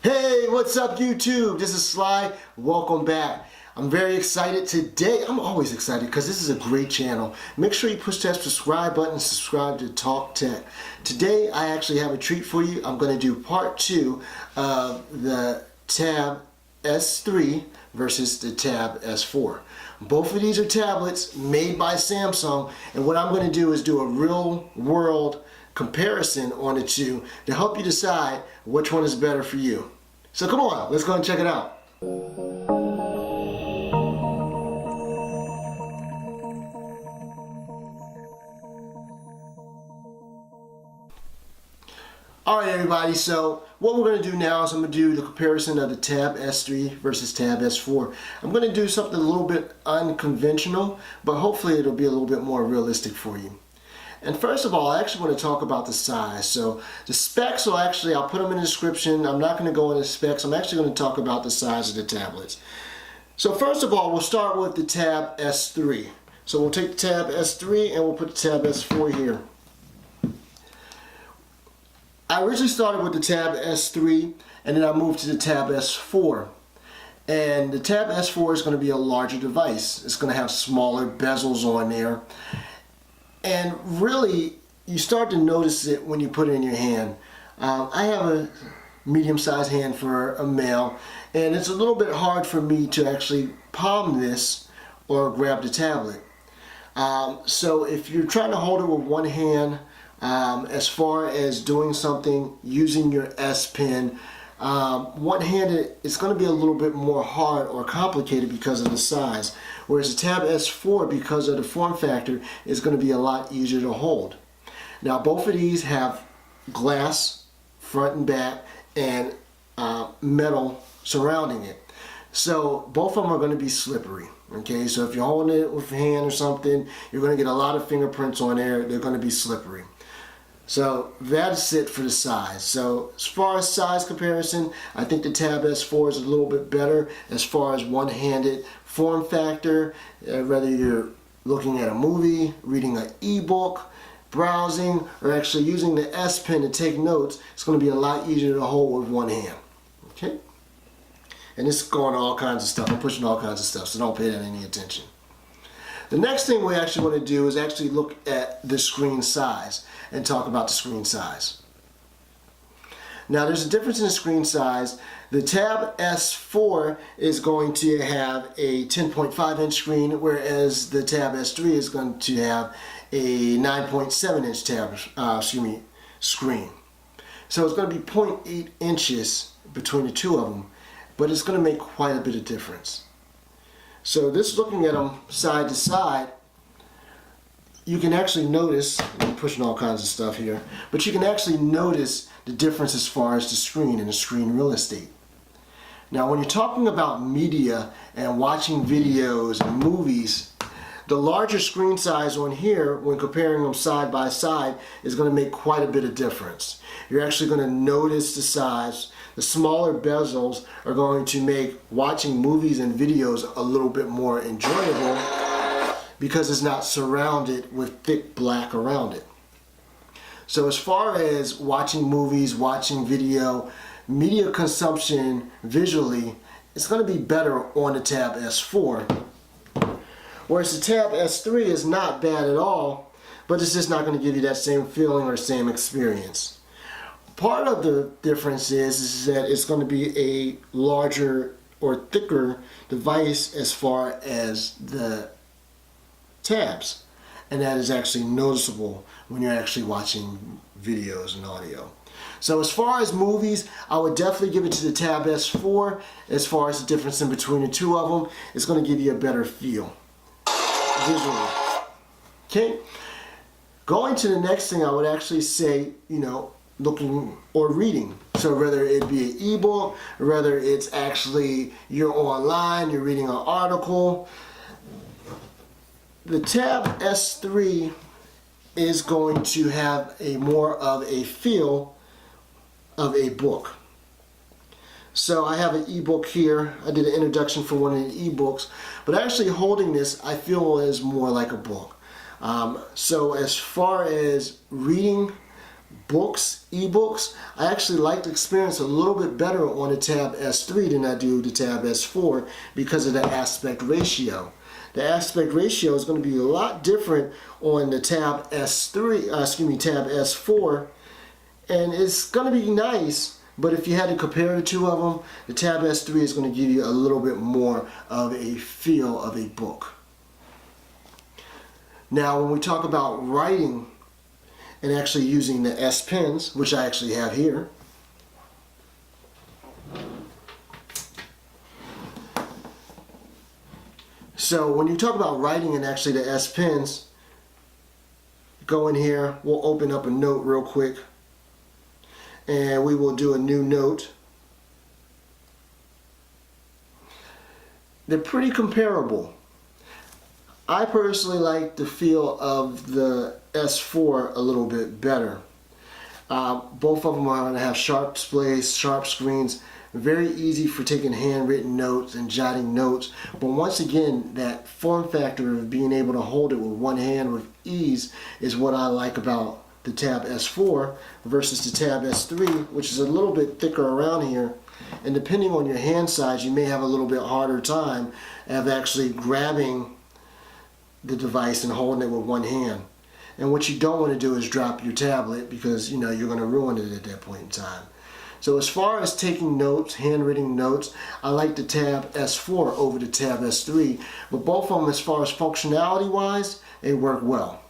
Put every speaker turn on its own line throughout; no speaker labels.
Hey, what's up YouTube? This is Sly. Welcome back. I'm very excited today. I'm always excited because this is a great channel. Make sure you push that subscribe button and subscribe to Talk Tech. Today I actually have a treat for you. I'm going to do part 2 of the Tab S3 versus the Tab S4. Both of these are tablets made by Samsung, and what I'm going to do is do a real world comparison on the two to help you decide which one is better for you. So come on, let's go and check it out. Alright everybody, so what we're going to do now is I'm going to do the comparison of the Tab S3 versus Tab S4. I'm going to do something a little bit unconventional, but hopefully it'll be a little bit more realistic for you. And first of all, I actually want to talk about the size. So the specs will actually, I'll put them in the description. I'm not going to go into specs. I'm actually going to talk about the size of the tablets. So first of all, we'll start with the Tab S3. So we'll take the Tab S3 and we'll put the Tab S4 here. I originally started with the Tab S3 and then I moved to the Tab S4. And the Tab S4 is going to be a larger device. It's going to have smaller bezels on there. And really, you start to notice it when you put it in your hand. I have a medium-sized hand for a male, and it's a little bit hard for me to actually palm this or grab the tablet. So if you're trying to hold it with one hand, as far as doing something using your S Pen, one-handed, it's going to be a little bit more hard or complicated because of the size. Whereas the Tab S4, because of the form factor, is going to be a lot easier to hold. Now both of these have glass front and back and metal surrounding it. So both of them are going to be slippery. Okay, so if you're holding it with your hand or something, you're going to get a lot of fingerprints on there. They're going to be slippery. So that's it for the size. So as far as size comparison, I think the Tab S4 is a little bit better as far as one-handed form factor. Whether you're looking at a movie, reading an ebook, browsing, or actually using the S Pen to take notes, it's going to be a lot easier to hold with one hand. Okay? And this is going all kinds of stuff. I'm pushing all kinds of stuff, so don't pay that any attention. The next thing we actually want to do is actually look at the screen size and talk about the screen size. Now there's a difference in the screen size. The Tab S4 is going to have a 10.5 inch screen, whereas the Tab S3 is going to have a 9.7 inch screen. So it's going to be 0.8 inches between the two of them, but it's going to make quite a bit of difference. So this, looking at them side to side, you can actually notice, I'm pushing all kinds of stuff here, but you can actually notice the difference as far as the screen and the screen real estate. Now when you're talking about media and watching videos and movies, the larger screen size on here, when comparing them side by side, is going to make quite a bit of difference. You're actually going to notice the size. The smaller bezels are going to make watching movies and videos a little bit more enjoyable because it's not surrounded with thick black around it. So as far as watching movies, watching video, media consumption visually, it's going to be better on the Tab S4. Whereas the Tab S3 is not bad at all, but it's just not going to give you that same feeling or same experience. Part of the difference is that it's going to be a larger or thicker device as far as the tabs, and that is actually noticeable when you're actually watching videos and audio. So as far as movies, I would definitely give it to the Tab S4. As far as the difference in between the two of them, it's going to give you a better feel visually. Okay, going to the next thing, I would actually say, looking or reading. So whether it be an ebook, or whether it's actually you're online, you're reading an article, the Tab S3 is going to have a more of a feel of a book. So I have an ebook here. I did an introduction for one of the ebooks, but actually holding this, I feel is more like a book. So as far as reading, books, ebooks, I actually like the experience a little bit better on the Tab S3 than I do the Tab S4 because of the aspect ratio. The aspect ratio is going to be a lot different on the Tab S3, Tab S4, and it's going to be nice, but if you had to compare the two of them, the Tab S3 is going to give you a little bit more of a feel of a book. Now, when we talk about writing and actually using the S Pens, which I actually have here, so when you talk about writing and actually the S Pens, go in here, we'll open up a note real quick, and we will do a new note. They're pretty comparable. I personally like the feel of the S4 a little bit better. Both of them are going to have sharp displays, sharp screens, very easy for taking handwritten notes and jotting notes. But once again, that form factor of being able to hold it with one hand with ease is what I like about the Tab S4 versus the Tab S3, which is a little bit thicker around here. And depending on your hand size, you may have a little bit harder time of actually grabbing the device and holding it with one hand. And what you don't want to do is drop your tablet because you're going to ruin it at that point in time. So as far as taking notes, handwritten notes, I like the Tab S4 over the Tab S3, but both of them, as far as functionality wise, they work well.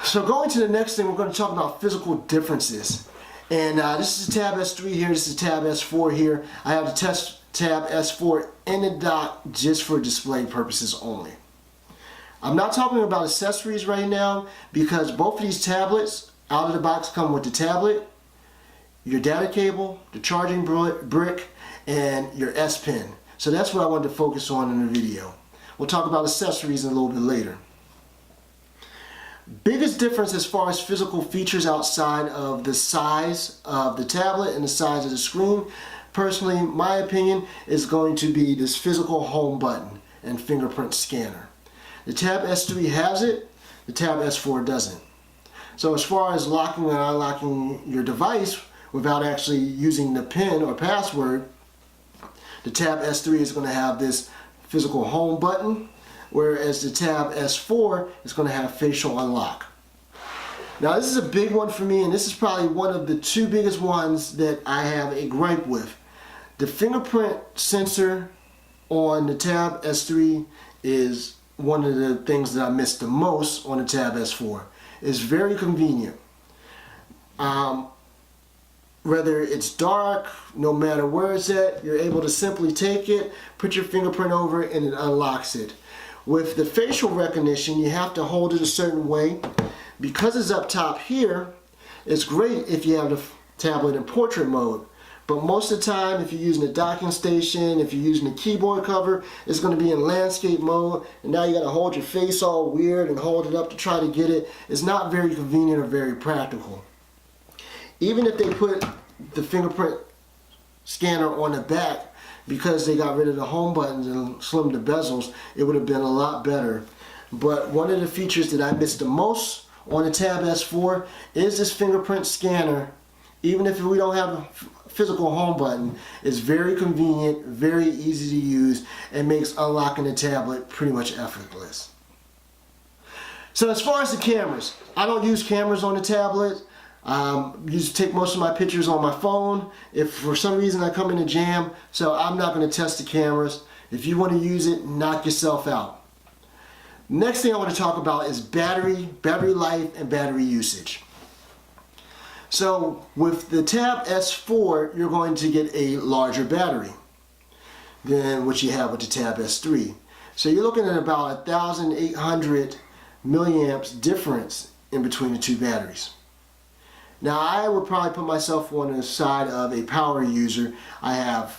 So going to the next thing, we're going to talk about physical differences. And this is the Tab S3 here, this is the Tab S4 here. I have the Tab S4 in the dock just for display purposes only. I'm not talking about accessories right now because both of these tablets out of the box come with the tablet, your data cable, the charging brick, and your S Pen. So that's what I wanted to focus on in the video. We'll talk about accessories a little bit later. Biggest difference as far as physical features outside of the size of the tablet and the size of the screen, personally, my opinion, is going to be this physical home button and fingerprint scanner. The Tab S3 has it, the Tab S4 doesn't. So as far as locking and unlocking your device without actually using the PIN or password, the Tab S3 is going to have this physical home button, whereas the Tab S4 is going to have facial unlock. Now this is a big one for me, and this is probably one of the two biggest ones that I have a gripe with. The fingerprint sensor on the Tab S3 is one of the things that I miss the most on the Tab S4. It's very convenient. Whether it's dark, no matter where it's at, you're able to simply take it, put your fingerprint over it, and it unlocks it. With the facial recognition, you have to hold it a certain way. Because it's up top here, it's great if you have the tablet in portrait mode. But most of the time, if you're using a docking station, if you're using a keyboard cover, it's going to be in landscape mode. And now you got to hold your face all weird and hold it up to try to get it. It's not very convenient or very practical. Even if they put the fingerprint scanner on the back, because they got rid of the home buttons and slimmed the bezels, it would have been a lot better. But one of the features that I miss the most on the Tab S4 is this fingerprint scanner. Even if we don't have a physical home button, it's very convenient, very easy to use, and makes unlocking the tablet pretty much effortless. So as far as the cameras, I don't use cameras on the tablet. I used to take most of my pictures on my phone. If for some reason I come in a jam, so I'm not going to test the cameras. If you want to use it, knock yourself out. Next thing I want to talk about is battery life, and battery usage. So with the Tab S4, you're going to get a larger battery than what you have with the Tab S3. So you're looking at about 1,800 milliamps difference in between the two batteries. Now I would probably put myself on the side of a power user. I have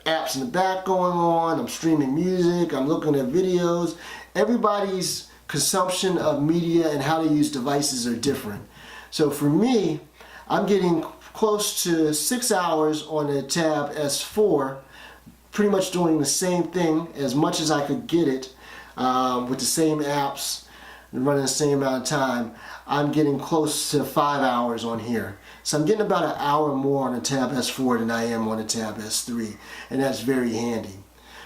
apps in the back going on, I'm streaming music, I'm looking at videos. Everybody's consumption of media and how to use devices are different. So for me, I'm getting close to 6 hours on the Tab S4, pretty much doing the same thing as much as I could get it with the same apps. and running the same amount of time, I'm getting close to 5 hours on here. So I'm getting about an hour more on the Tab S4 than I am on the Tab S3, and that's very handy.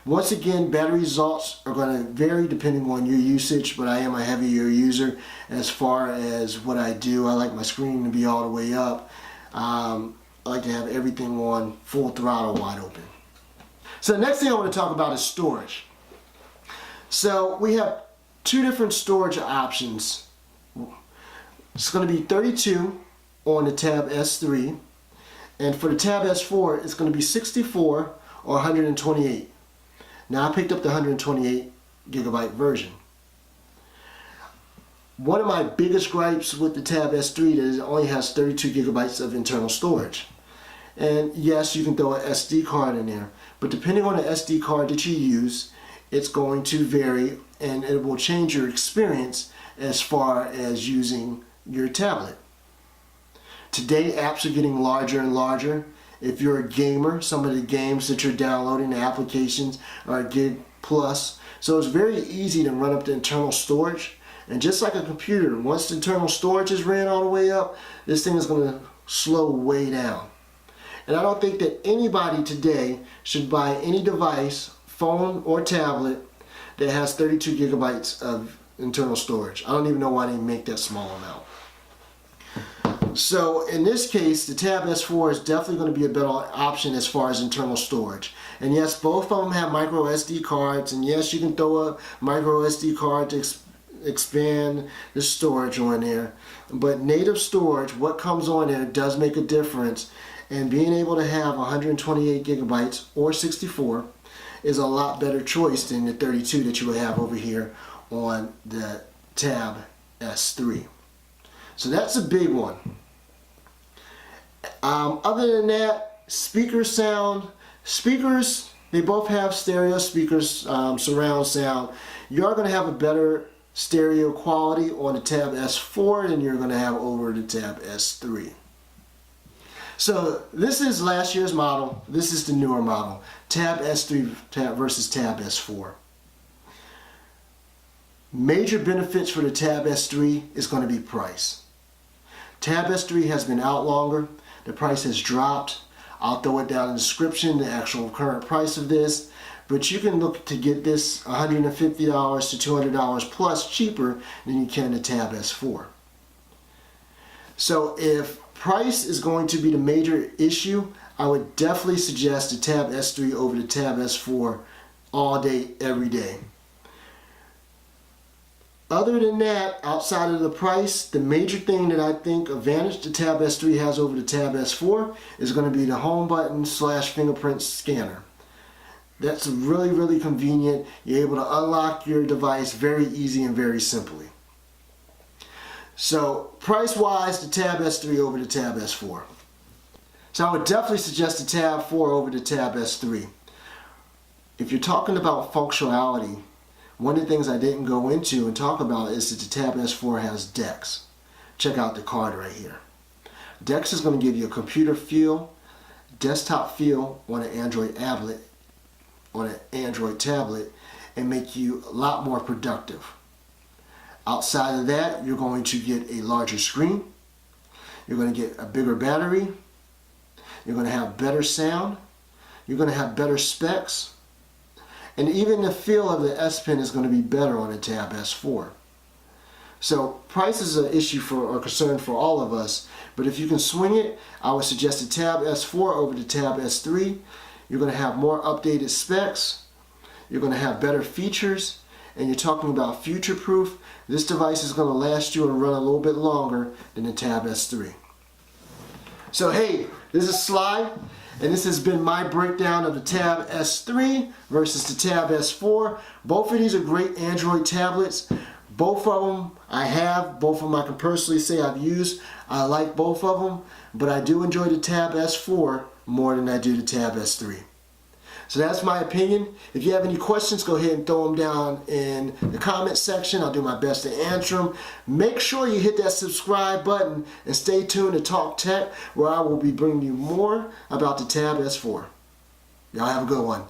Once again, battery results are going to vary depending on your usage, but I am a heavier user as far as what I do. I like my screen to be all the way up. I like to have everything on full throttle wide open. So the next thing I want to talk about is storage. So we have two different storage options. It's going to be 32 on the Tab S3, and for the Tab S4 it's going to be 64 or 128. Now I picked up the 128 gigabyte version. One of my biggest gripes with the Tab S3 is it only has 32 gigabytes of internal storage. And yes, you can throw an SD card in there, but depending on the SD card that you use, it's going to vary and it will change your experience as far as using your tablet. Today, apps are getting larger and larger. If you're a gamer, some of the games that you're downloading, the applications are a gig plus. So it's very easy to run up the internal storage. And just like a computer, once the internal storage is ran all the way up, this thing is going to slow way down. And I don't think that anybody today should buy any device, phone or tablet, that has 32 gigabytes of internal storage. I don't even know why they make that small amount. So in this case, the Tab S4 is definitely going to be a better option as far as internal storage. And yes, both of them have micro SD cards, and yes, you can throw a micro SD card to expand the storage on there. But native storage, what comes on there, does make a difference. And being able to have 128 gigabytes or 64 is a lot better choice than the 32 that you would have over here on the Tab S3. So that's a big one. Other than that, speaker sound. Speakers, they both have stereo speakers, surround sound. You are going to have a better stereo quality on the Tab S4 than you're going to have over the Tab S3. So this is last year's model. This is the newer model. Tab S3 versus Tab S4. Major benefits for the Tab S3 is going to be price. Tab S3 has been out longer. The price has dropped. I'll throw it down in the description, the actual current price of this. But you can look to get this $150 to $200 plus cheaper than you can the Tab S4. So if price is going to be the major issue, I would definitely suggest the Tab S3 over the Tab S4 all day, every day. Other than that, outside of the price, the major thing that I think advantage the Tab S3 has over the Tab S4 is going to be the home button / fingerprint scanner. That's really, really convenient. You're able to unlock your device very easy and very simply. So price-wise, the Tab S3 over the Tab S4. So I would definitely suggest the Tab 4 over the Tab S3. If you're talking about functionality, one of the things I didn't go into and talk about is that the Tab S4 has DeX. Check out the card right here. DeX is going to give you a computer feel, desktop feel on an Android tablet, and make you a lot more productive. Outside of that, you're going to get a larger screen, you're going to get a bigger battery, you're going to have better sound, you're going to have better specs, and even the feel of the S Pen is going to be better on the Tab S4. So price is an issue or concern for all of us, but if you can swing it, I would suggest the Tab S4 over the Tab S3. You're going to have more updated specs, you're going to have better features, and you're talking about future-proof. This device is going to last you and run a little bit longer than the Tab S3. So hey, this is Sly, and this has been my breakdown of the Tab S3 versus the Tab S4. Both of these are great Android tablets. Both of them I have, both of them I can personally say I've used. I like both of them, but I do enjoy the Tab S4 more than I do the Tab S3. So that's my opinion. If you have any questions, go ahead and throw them down in the comment section. I'll do my best to answer them. Make sure you hit that subscribe button and stay tuned to Talk Tech, where I will be bringing you more about the Tab S4. Y'all have a good one.